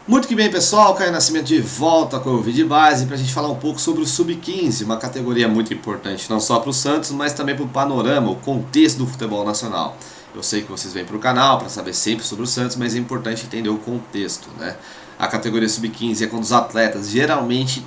Muito que bem, pessoal, Caio Nascimento de volta com o vídeo de base para a gente falar um pouco sobre o Sub-15, uma categoria muito importante não só para o Santos, mas também para o panorama, o contexto do futebol nacional. Eu sei que vocês vêm para o canal para saber sempre sobre o Santos, mas é importante entender o contexto, né? A categoria Sub-15 é quando os atletas geralmente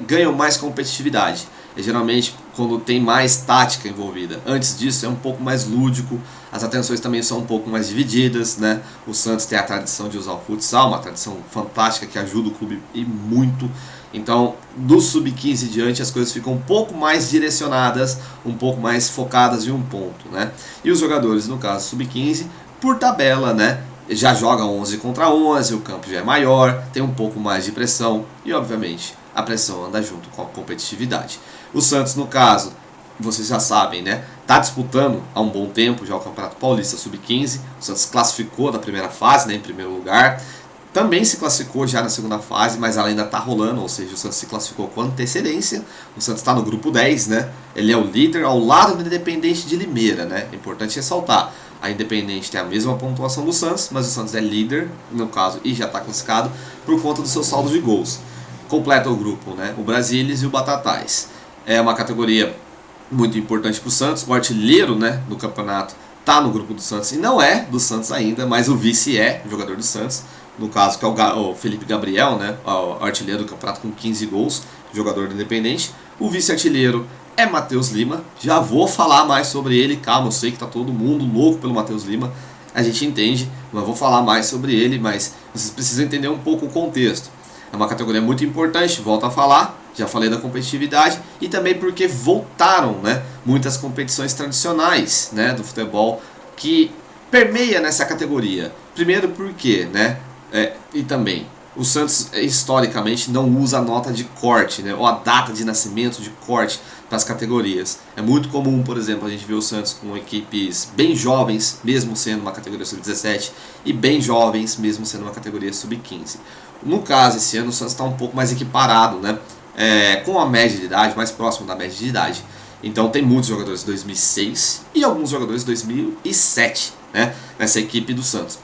ganham mais competitividade. É geralmente quando tem mais tática envolvida. Antes disso é um pouco mais lúdico, as atenções também são um pouco mais divididas, né? O Santos tem a tradição de usar o futsal, uma tradição fantástica que ajuda o clube e muito. Então, do Sub-15 em diante, as coisas ficam um pouco mais direcionadas, um pouco mais focadas em um ponto, né? E os jogadores, no caso Sub-15, por tabela, né? Já joga 11 contra 11, o campo já é maior, tem um pouco mais de pressão e, obviamente, a pressão anda junto com a competitividade. O Santos, no caso, vocês já sabem, né? Está disputando há um bom tempo já o Campeonato Paulista Sub-15. O Santos classificou da primeira fase, né, em primeiro lugar. Também se classificou já na segunda fase, mas ela ainda está rolando, ou seja, o Santos se classificou com antecedência. O Santos está no grupo 10, né? Ele é o líder ao lado do Independente de Limeira, né? É importante ressaltar. A Independente tem a mesma pontuação do Santos, mas o Santos é líder, no caso, e já está classificado por conta do seu saldo de gols. Completa o grupo, né? O Brasilis e o Batatais. É uma categoria muito importante para o Santos. O artilheiro, né, do campeonato está no grupo do Santos e não é do Santos ainda, mas o vice é jogador do Santos. No caso, que é o Felipe Gabriel, né, o artilheiro do campeonato com 15 gols, jogador do Independente. O vice-artilheiro é Matheus Lima. Já vou falar mais sobre ele, calma, eu sei que está todo mundo louco pelo Matheus Lima. A gente entende, mas vou falar mais sobre ele, mas vocês precisam entender um pouco o contexto. É uma categoria muito importante, volto a falar, já falei da competitividade, e também porque voltaram, né, muitas competições tradicionais, né, do futebol que permeia nessa categoria. Primeiro porque, né, e também o Santos historicamente não usa a nota de corte, né, ou a data de nascimento de corte para as categorias. É muito comum, por exemplo, a gente ver o Santos com equipes bem jovens, mesmo sendo uma categoria sub-17, e bem jovens, mesmo sendo uma categoria sub-15. No caso, esse ano o Santos está um pouco mais equiparado, né? Com a média de idade, mais próximo da média de idade. Então tem muitos jogadores de 2006 e alguns jogadores de 2007, né, nessa equipe do Santos.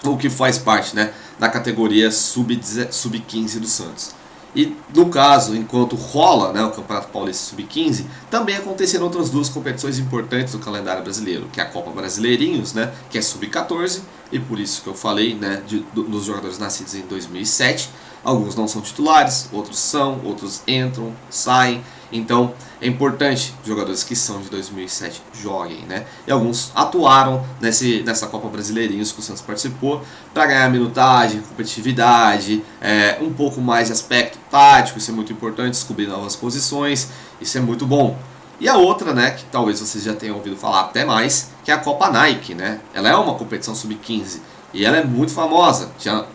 O que faz parte, né, da categoria sub-15 do Santos. E no caso, enquanto rola, né, o Campeonato Paulista Sub-15, também aconteceram outras duas competições importantes do calendário brasileiro, que é a Copa Brasileirinhos, né, que é Sub-14, e por isso que eu falei, né, dos jogadores nascidos em 2007. Alguns não são titulares, outros são, outros entram, saem. Então é importante que jogadores que são de 2007 joguem, né? E alguns atuaram nessa Copa Brasileirinhos que o Santos participou para ganhar minutagem, competitividade, um pouco mais de aspecto tático. Isso é muito importante, descobrir novas posições, isso é muito bom. E a outra, né, que talvez vocês já tenham ouvido falar até mais, que é a Copa Nike, né? Ela é uma competição sub-15. E ela é muito famosa.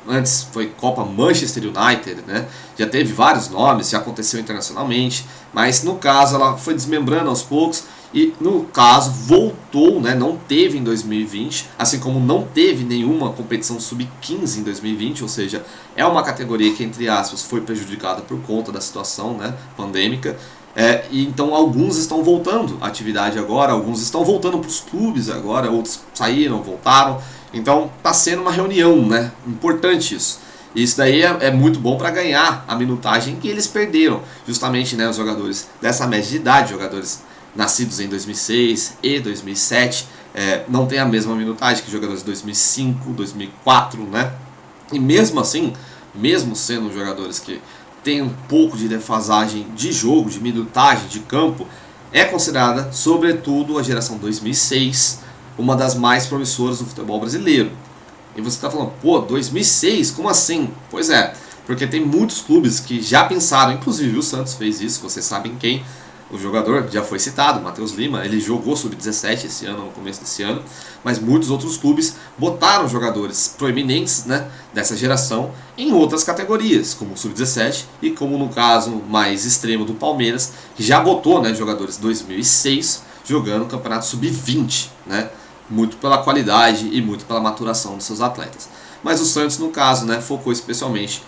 Antes foi Copa Manchester United, né? Já teve vários nomes, já aconteceu internacionalmente. Mas no caso ela foi desmembrando aos poucos. E no caso voltou, né? Não teve em 2020. Assim como não teve nenhuma competição sub-15 em 2020. Ou seja, é uma categoria que, entre aspas, foi prejudicada por conta da situação, né, pandêmica. E então alguns estão voltando à atividade agora. Alguns estão voltando para os clubes agora. Outros saíram, voltaram. Então está sendo uma reunião, né? Importante isso. E isso daí é muito bom para ganhar a minutagem que eles perderam. Justamente, né, os jogadores dessa média de idade, jogadores nascidos em 2006 e 2007, não tem a mesma minutagem que jogadores de 2005, 2004, né? E mesmo assim, mesmo sendo jogadores que têm um pouco de defasagem de jogo, de minutagem, de campo, é considerada, sobretudo, a geração 2006, uma das mais promissoras do futebol brasileiro. E você está falando, pô, 2006? Como assim? Pois é, porque tem muitos clubes que já pensaram, inclusive o Santos fez isso, vocês sabem quem, o jogador já foi citado, Matheus Lima, ele jogou sub-17 esse ano, no começo desse ano, mas muitos outros clubes botaram jogadores proeminentes, né, dessa geração em outras categorias, como o sub-17 e como no caso mais extremo do Palmeiras, que já botou, né, jogadores 2006 jogando o campeonato sub-20, né, muito pela qualidade e muito pela maturação dos seus atletas. Mas o Santos, no caso, né, focou especialmente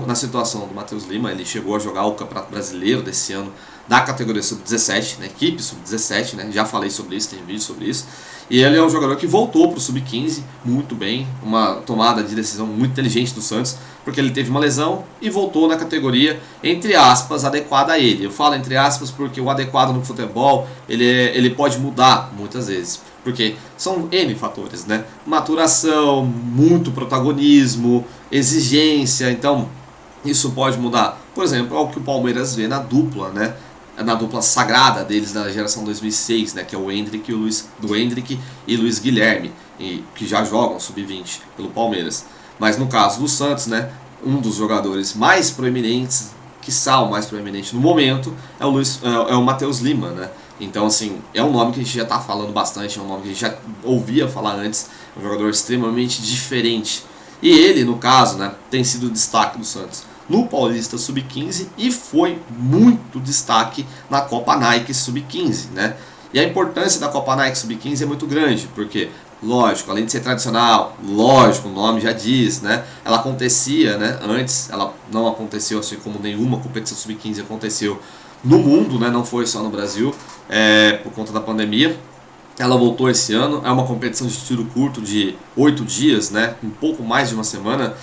na situação do Matheus Lima. Ele chegou a jogar o Campeonato Brasileiro desse ano da categoria Sub-17, né, equipe Sub-17, né, já falei sobre isso, tem vídeo sobre isso. E ele é um jogador que voltou para o Sub-15 muito bem, uma tomada de decisão muito inteligente do Santos, porque ele teve uma lesão e voltou na categoria, entre aspas, adequada a ele. Eu falo entre aspas porque o adequado no futebol, ele pode mudar muitas vezes, porque são N fatores, né? Maturação, muito protagonismo, exigência, então isso pode mudar. Por exemplo, é o que o Palmeiras vê na dupla, né? Na dupla sagrada deles da geração 2006, né, que é o Endrick e Luiz Guilherme, que já jogam sub-20 pelo Palmeiras. Mas no caso do Santos, né, um dos jogadores mais proeminentes, quiçá o mais proeminente no momento, é o Matheus Lima, né? Então, assim, é um nome que a gente já está falando bastante, é um nome que a gente já ouvia falar antes, é um jogador extremamente diferente. E ele, no caso, né, tem sido o destaque do Santos no Paulista Sub-15 e foi muito destaque na Copa Nike Sub-15, né? E a importância da Copa Nike Sub-15 é muito grande, porque, lógico, além de ser tradicional, lógico, o nome já diz, né? Ela acontecia, né? Antes, ela não aconteceu assim como nenhuma competição Sub-15 aconteceu no mundo, né? Não foi só no Brasil, por conta da pandemia. Ela voltou esse ano, é uma competição de tiro curto de 8 dias, né? Um pouco mais de uma semana.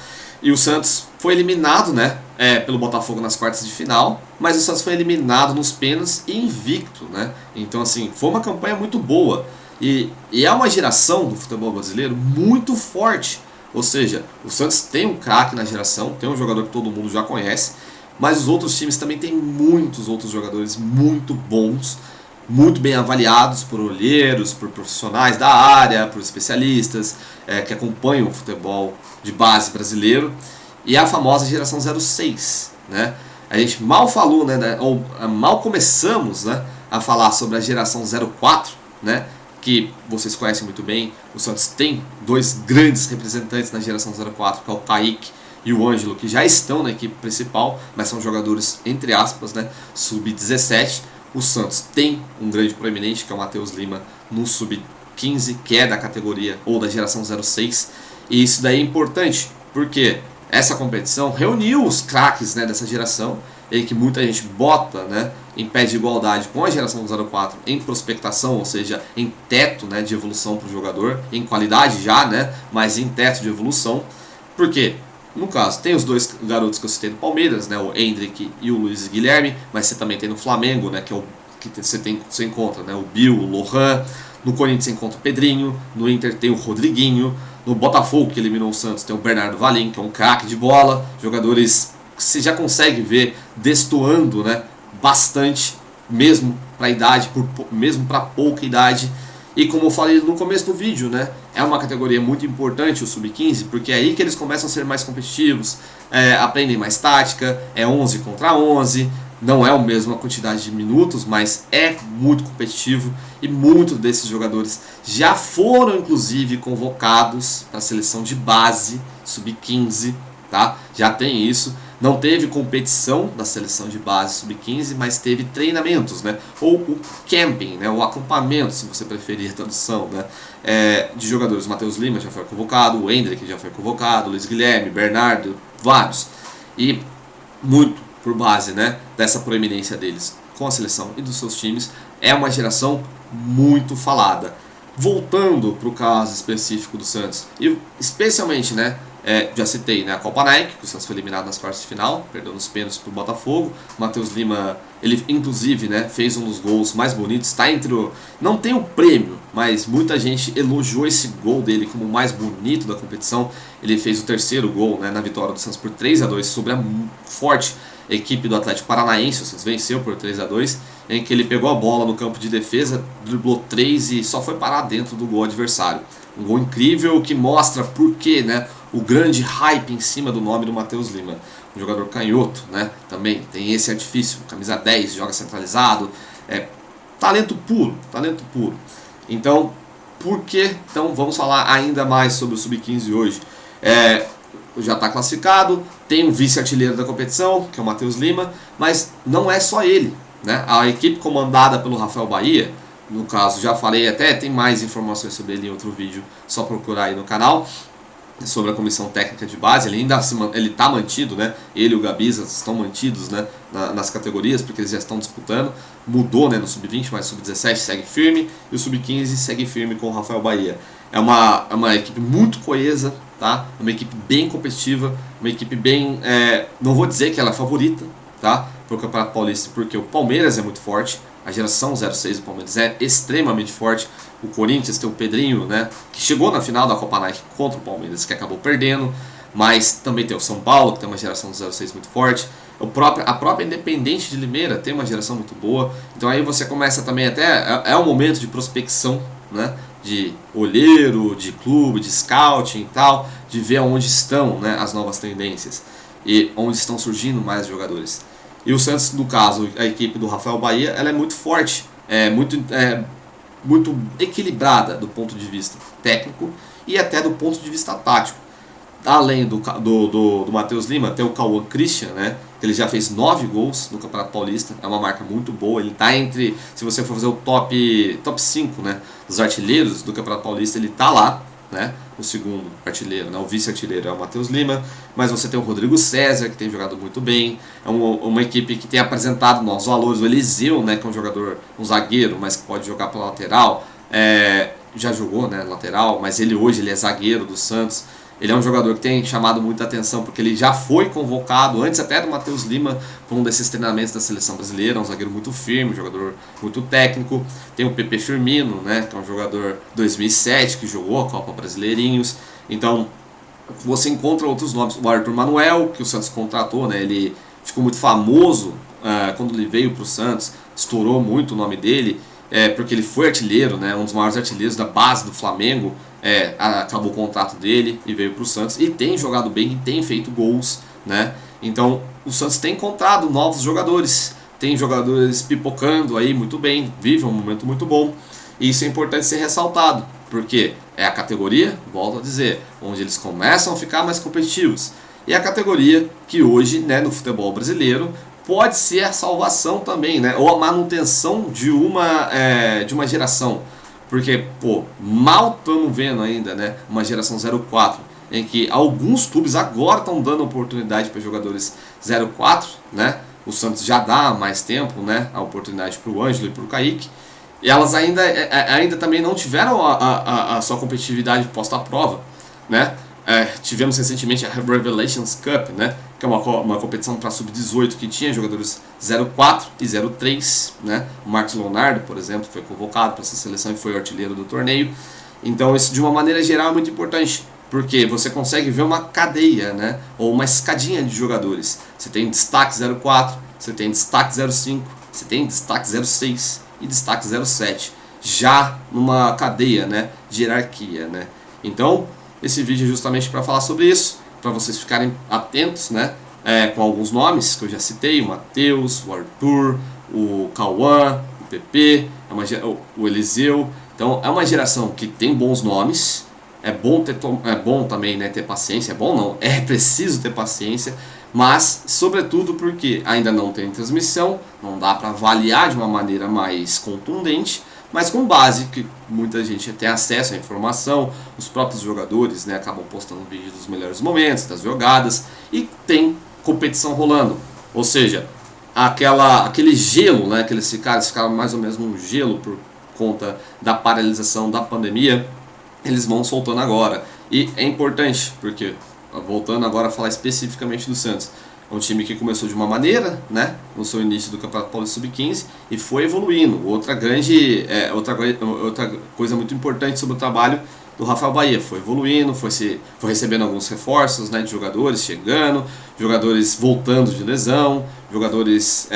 E o Santos foi eliminado, né, pelo Botafogo nas quartas de final, mas o Santos foi eliminado nos pênaltis e invicto, né? Então, assim, foi uma campanha muito boa. E é uma geração do futebol brasileiro muito forte. Ou seja, o Santos tem um craque na geração, tem um jogador que todo mundo já conhece, mas os outros times também têm muitos outros jogadores muito bons, muito bem avaliados por olheiros, por profissionais da área, por especialistas que acompanham o futebol de base brasileiro, e a famosa geração 06, né? A gente mal falou, né, ou mal começamos, né, a falar sobre a geração 04, né, que vocês conhecem muito bem. O Santos tem dois grandes representantes na geração 04, que é o Kaique e o Ângelo, que já estão na equipe principal, mas são jogadores, entre aspas, né, sub-17. O Santos tem um grande proeminente, que é o Matheus Lima, no sub-15, que é da categoria ou da geração 06. E isso daí é importante, porque essa competição reuniu os craques, né, dessa geração, em que muita gente bota, né, em pé de igualdade com a geração 04 em prospectação, ou seja, em teto, né, de evolução para o jogador, em qualidade já, né, mas em teto de evolução. Por quê? No caso, tem os dois garotos que eu citei do Palmeiras, né, o Endrick e o Luiz Guilherme, mas você também tem no Flamengo, né, que é o que você encontra, né, o Bill, o Lohan. No Corinthians você encontra o Pedrinho, no Inter tem o Rodriguinho, no Botafogo, que eliminou o Santos, tem o Bernardo Valim, que é um craque de bola, jogadores que você já consegue ver destoando, né, bastante, mesmo para a idade, mesmo para pouca idade. E como eu falei no começo do vídeo, né, é uma categoria muito importante o Sub-15, porque é aí que eles começam a ser mais competitivos, aprendem mais tática, é 11 contra 11, não é a mesma quantidade de minutos, mas é muito competitivo e muitos desses jogadores já foram inclusive convocados para a seleção de base Sub-15, tá? Já tem isso. Não teve competição da seleção de base sub-15, mas teve treinamentos, né? Ou o camping, né? O acampamento, se você preferir a tradução, né? De jogadores. O Matheus Lima já foi convocado, o Endrick já foi convocado, o Luiz Guilherme, Bernardo, vários. E muito por base, né, dessa proeminência deles com a seleção e dos seus times. É uma geração muito falada. Voltando para o caso específico do Santos, e especialmente, né, já citei, né, a Copa Nike, que o Santos foi eliminado nas quartas de final, perdeu nos pênaltis para o Botafogo. O Matheus Lima, ele inclusive, né, fez um dos gols mais bonitos, está entre não tem o prêmio, mas muita gente elogiou esse gol dele como o mais bonito da competição. Ele fez o terceiro gol, né, na vitória do Santos por 3-2 sobre a forte equipe do Atlético Paranaense. O Santos venceu por 3-2, em que ele pegou a bola no campo de defesa, driblou 3 e só foi parar dentro do gol adversário. Um gol incrível que mostra por que, né, o grande hype em cima do nome do Matheus Lima. Um jogador canhoto, né, também tem esse artifício, camisa 10, joga centralizado, talento puro, talento puro. Então, por que? Então vamos falar ainda mais sobre o Sub-15 hoje. Já está classificado, tem um vice-artilheiro da competição, que é o Matheus Lima, mas não é só ele, né? A equipe comandada pelo Rafael Bahia, no caso, já falei até, tem mais informações sobre ele em outro vídeo, só procurar aí no canal. sobre a comissão técnica de base. Ele ainda ele está mantido, né? Ele e o Gabiza estão mantidos, né, nas categorias, porque eles já estão disputando. Mudou, né, no sub-20, mas o sub-17 segue firme e o sub-15 segue firme com o Rafael Bahia. É uma equipe muito coesa, tá? Uma equipe bem competitiva, uma equipe bem, não vou dizer que ela é favorita, tá, para o Campeonato Paulista, porque o Palmeiras é muito forte. A geração 06 do Palmeiras é extremamente forte. O Corinthians tem o Pedrinho, né, que chegou na final da Copa Nike contra o Palmeiras, que acabou perdendo. Mas também tem o São Paulo, que tem uma geração 06 muito forte. A própria Independente de Limeira tem uma geração muito boa. Então aí você começa também até... É um momento de prospecção, né, de olheiro, de clube, de scouting e tal, de ver onde estão, né, as novas tendências e onde estão surgindo mais jogadores. E o Santos, no caso, a equipe do Rafael Bahia, ela é muito forte, muito equilibrada do ponto de vista técnico e até do ponto de vista tático. Além do Matheus Lima, tem o Cauã Christian, né, que ele já fez 9 gols no Campeonato Paulista, é uma marca muito boa. Ele está entre, se você for fazer o top 5, né, dos artilheiros do Campeonato Paulista, ele está lá, né, o segundo artilheiro, né, o vice-artilheiro é o Matheus Lima, mas você tem o Rodrigo César, que tem jogado muito bem. É uma equipe que tem apresentado novos valores. O Eliseu, né, que é um jogador, um zagueiro, mas que pode jogar pela lateral, já jogou, né, lateral, mas hoje ele é zagueiro do Santos. Ele é um jogador que tem chamado muita atenção, porque ele já foi convocado, antes até do Matheus Lima, para um desses treinamentos da seleção brasileira. Um zagueiro muito firme, um jogador muito técnico. Tem o Pepe Firmino, né, que é um jogador 2007, que jogou a Copa Brasileirinhos. Então, você encontra outros nomes. O Arthur Manuel, que o Santos contratou, né, ele ficou muito famoso quando ele veio para o Santos, estourou muito o nome dele, porque ele foi artilheiro, né, um dos maiores artilheiros da base do Flamengo. Acabou o contrato dele e veio para o Santos e tem jogado bem e tem feito gols, né? Então o Santos tem encontrado novos jogadores, tem jogadores pipocando aí muito bem, vive um momento muito bom, e isso é importante ser ressaltado, porque é a categoria, volto a dizer, onde eles começam a ficar mais competitivos, e a categoria que hoje, né, no futebol brasileiro pode ser a salvação também, né, ou a manutenção de uma geração. Porque, mal estamos vendo ainda, né, uma geração 04, em que alguns clubes agora estão dando oportunidade para jogadores 04, né? O Santos já dá há mais tempo, né, a oportunidade para o Ângelo e para o Kaique. E elas ainda também não tiveram a sua competitividade posta à prova, né? Tivemos recentemente a Revelations Cup, né, que é uma competição para sub-18 que tinha jogadores 04 e 03, né? O Marcos Leonardo, por exemplo, foi convocado para essa seleção e foi o artilheiro do torneio. Então isso, de uma maneira geral, é muito importante, porque você consegue ver uma cadeia, né, ou uma escadinha de jogadores. Você tem destaque 04, você tem destaque 05, você tem destaque 06 e destaque 07, já numa cadeia, né, de hierarquia, né? Então esse vídeo é justamente para falar sobre isso, para vocês ficarem atentos, né, com alguns nomes que eu já citei: o Matheus, o Arthur, o Cauã, o PP, o Eliseu. Então é uma geração que tem bons nomes. É bom também, né, ter paciência. É preciso ter paciência, mas sobretudo porque ainda não tem transmissão, não dá para avaliar de uma maneira mais contundente, mas com base que muita gente tem acesso à informação. Os próprios jogadores, né, acabam postando vídeos dos melhores momentos, das jogadas, e tem competição rolando. Ou seja, aquele gelo, né, que eles ficaram mais ou menos num gelo por conta da paralisação da pandemia, eles vão soltando agora. E é importante, porque, voltando agora a falar especificamente do Santos, é um time que começou de uma maneira, né, no seu início do Campeonato Paulista Sub-15, e foi evoluindo. Outra coisa muito importante sobre o trabalho do Rafael Bahia: foi evoluindo, foi recebendo alguns reforços, né, de jogadores chegando, jogadores voltando de lesão, jogadores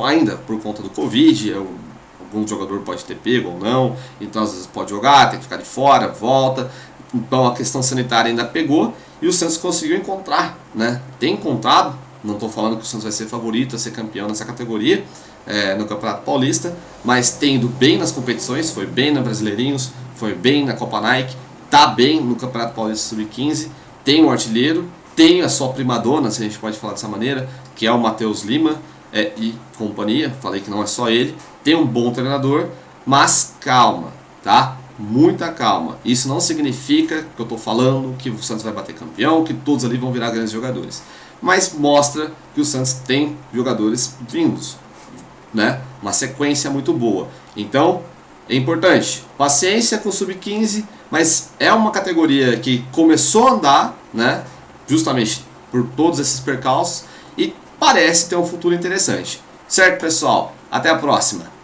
ainda por conta do Covid, algum jogador pode ter pego ou não, então às vezes pode jogar, tem que ficar de fora, volta. Então a questão sanitária ainda pegou, e o Santos conseguiu encontrar, né? Tem encontrado. Não estou falando que o Santos vai ser favorito a ser campeão nessa categoria no Campeonato Paulista, mas tem ido bem nas competições, foi bem na Brasileirinhos, foi bem na Copa Nike, está bem no Campeonato Paulista Sub-15, tem um artilheiro, tem a sua primadona, se a gente pode falar dessa maneira, que é o Matheus Lima e companhia. Falei que não é só ele, tem um bom treinador, mas calma, tá? muita calma. Isso não significa que eu estou falando que o Santos vai bater campeão, que todos ali vão virar grandes jogadores. Mas mostra que o Santos tem jogadores vindos, né? Uma sequência muito boa. Então, é importante, paciência com o Sub-15, mas é uma categoria que começou a andar, né? Justamente por todos esses percalços, e parece ter um futuro interessante. Certo, pessoal? Até a próxima!